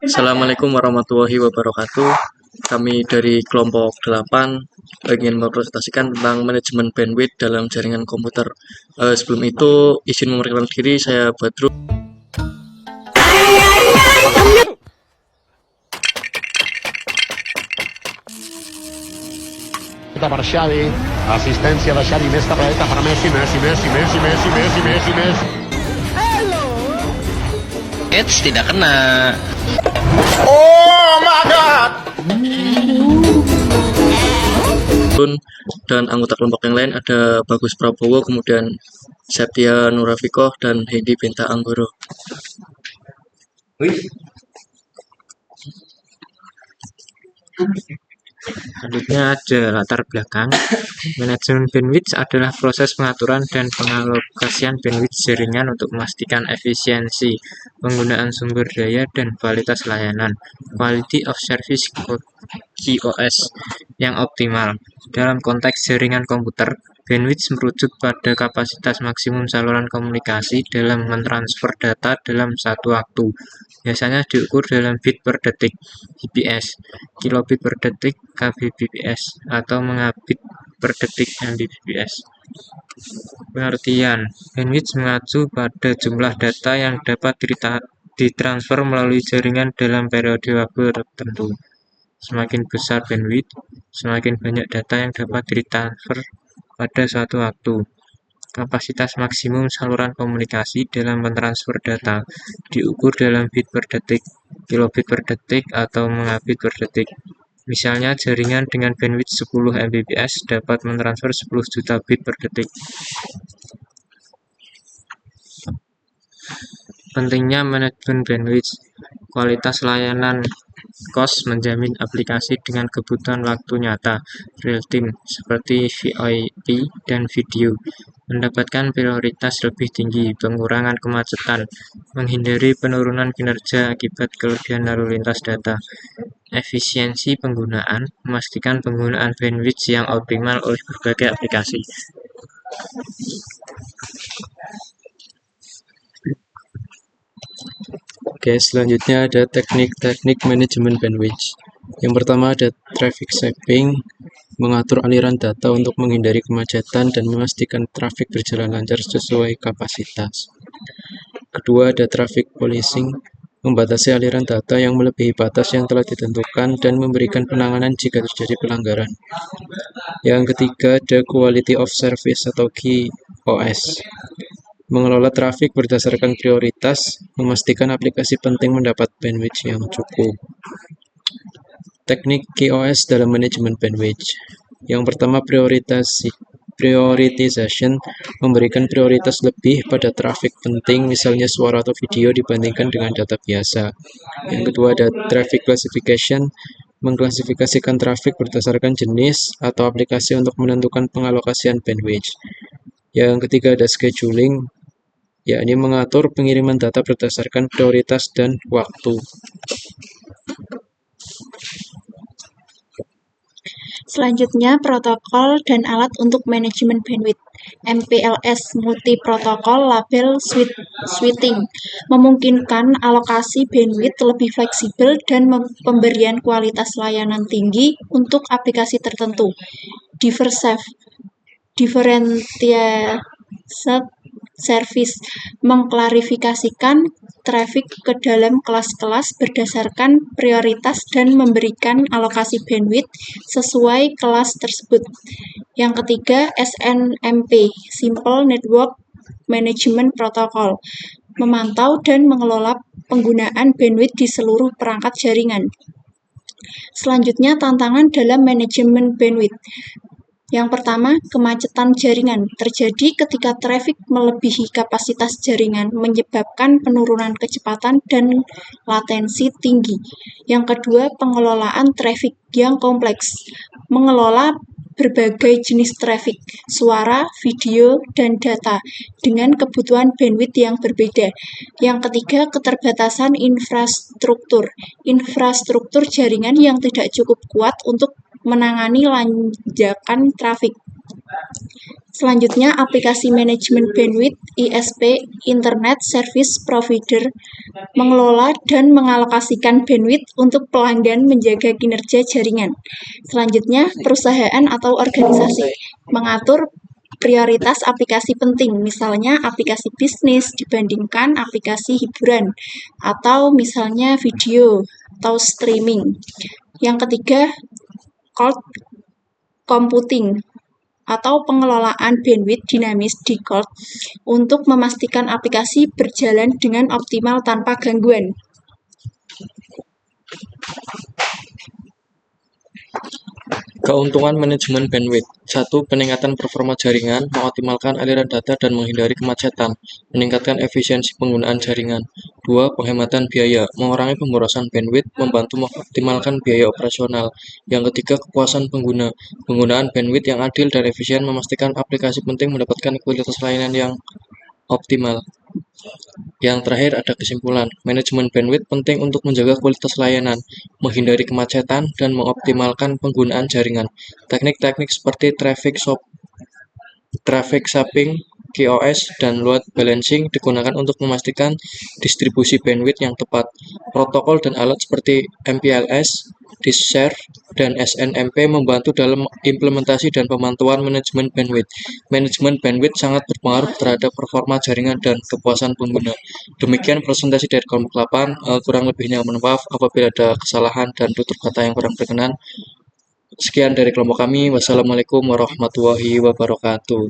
Assalamualaikum warahmatullahi wabarakatuh. Kami dari kelompok 8 ingin mempresentasikan tentang manajemen bandwidth dalam jaringan komputer. Sebelum itu, izin memperkenalkan diri, saya Badrul. Per Xavi, assistència de Xavi, més tapradeta per Messi. Eits, tidak kena. Dan anggota kelompok yang lain ada Bagus Prabowo, kemudian Septia Nurafikoh, dan Hendi Benta Anggoro. Selanjutnya ada latar belakang. Manajemen bandwidth adalah proses pengaturan dan pengalokasian bandwidth jaringan untuk memastikan efisiensi penggunaan sumber daya dan kualitas layanan (Quality of Service QoS) yang optimal. Dalam konteks jaringan komputer, bandwidth merujuk pada kapasitas maksimum saluran komunikasi dalam mentransfer data dalam satu waktu. Biasanya diukur dalam bit per detik (bps), kilobit per detik (kbps), atau megabit per detik (mbps). Pengertian: bandwidth mengacu pada jumlah data yang dapat ditransfer melalui jaringan dalam periode waktu tertentu. Semakin besar bandwidth, semakin banyak data yang dapat ditransfer pada suatu waktu. Kapasitas maksimum saluran komunikasi dalam mentransfer data diukur dalam bit per detik, kilobit per detik, atau megabit per detik. Misalnya, jaringan dengan bandwidth 10 Mbps dapat mentransfer 10 juta bit per detik. Pentingnya manajemen bandwidth. Kualitas layanan COS menjamin aplikasi dengan kebutuhan waktu nyata real time seperti VoIP dan video mendapatkan prioritas lebih tinggi, pengurangan kemacetan, menghindari penurunan kinerja akibat kelebihan lalu lintas data, efisiensi penggunaan, memastikan penggunaan bandwidth yang optimal oleh berbagai aplikasi. Oke, selanjutnya ada teknik-teknik manajemen bandwidth. Yang pertama ada traffic shaping, mengatur aliran data untuk menghindari kemacetan dan memastikan traffic berjalan lancar sesuai kapasitas. Kedua ada traffic policing, membatasi aliran data yang melebihi batas yang telah ditentukan dan memberikan penanganan jika terjadi pelanggaran. Yang ketiga ada quality of service atau QoS, mengelola trafik berdasarkan prioritas, memastikan aplikasi penting mendapat bandwidth yang cukup. Teknik QoS dalam manajemen bandwidth. Yang pertama prioritization, memberikan prioritas lebih pada trafik penting, misalnya suara atau video dibandingkan dengan data biasa. Yang kedua ada traffic classification, mengklasifikasikan trafik berdasarkan jenis atau aplikasi untuk menentukan pengalokasian bandwidth. Yang ketiga ada scheduling, yakni mengatur pengiriman data berdasarkan prioritas dan waktu. Selanjutnya, protokol dan alat untuk manajemen bandwidth. MPLS multi-protokol label switching memungkinkan alokasi bandwidth lebih fleksibel dan pemberian kualitas layanan tinggi untuk aplikasi tertentu. Differentiated service mengklarifikasikan trafik ke dalam kelas-kelas berdasarkan prioritas dan memberikan alokasi bandwidth sesuai kelas tersebut. Yang ketiga, SNMP, Simple Network Management Protocol, memantau dan mengelola penggunaan bandwidth di seluruh perangkat jaringan. Selanjutnya, tantangan dalam manajemen bandwidth. Yang pertama, kemacetan jaringan terjadi ketika trafik melebihi kapasitas jaringan, menyebabkan penurunan kecepatan dan latensi tinggi. Yang kedua, pengelolaan trafik yang kompleks, mengelola berbagai jenis trafik, suara, video, dan data dengan kebutuhan bandwidth yang berbeda. Yang ketiga, keterbatasan infrastruktur jaringan yang tidak cukup kuat untuk menangani lonjakan trafik. Selanjutnya, aplikasi manajemen bandwidth (ISP) Internet Service Provider mengelola dan mengalokasikan bandwidth untuk pelanggan menjaga kinerja jaringan. Selanjutnya, perusahaan atau organisasi mengatur prioritas aplikasi penting, misalnya aplikasi bisnis dibandingkan aplikasi hiburan, atau misalnya video atau streaming. Yang ketiga, cloud computing atau pengelolaan bandwidth dinamis di cloud untuk memastikan aplikasi berjalan dengan optimal tanpa gangguan. Keuntungan manajemen bandwidth. 1. Peningkatan performa jaringan, mengoptimalkan aliran data dan menghindari kemacetan, meningkatkan efisiensi penggunaan jaringan. 2. Penghematan biaya, mengurangi pemborosan bandwidth, membantu mengoptimalkan biaya operasional. Yang ketiga, kepuasan pengguna. Penggunaan bandwidth yang adil dan efisien memastikan aplikasi penting mendapatkan kualitas layanan yang optimal. Yang terakhir ada kesimpulan, manajemen bandwidth penting untuk menjaga kualitas layanan, menghindari kemacetan, dan mengoptimalkan penggunaan jaringan. Teknik-teknik seperti traffic shaping, QoS, dan load balancing digunakan untuk memastikan distribusi bandwidth yang tepat. Protokol dan alat seperti MPLS, Disk-Share, dan SNMP membantu dalam implementasi dan pemantauan manajemen bandwidth. Manajemen bandwidth sangat berpengaruh terhadap performa jaringan dan kepuasan pengguna. Demikian presentasi dari kelompok 8, kurang lebihnya mohon maaf apabila ada kesalahan dan tutur kata yang kurang berkenan. Sekian dari kelompok kami. Wassalamualaikum warahmatullahi wabarakatuh.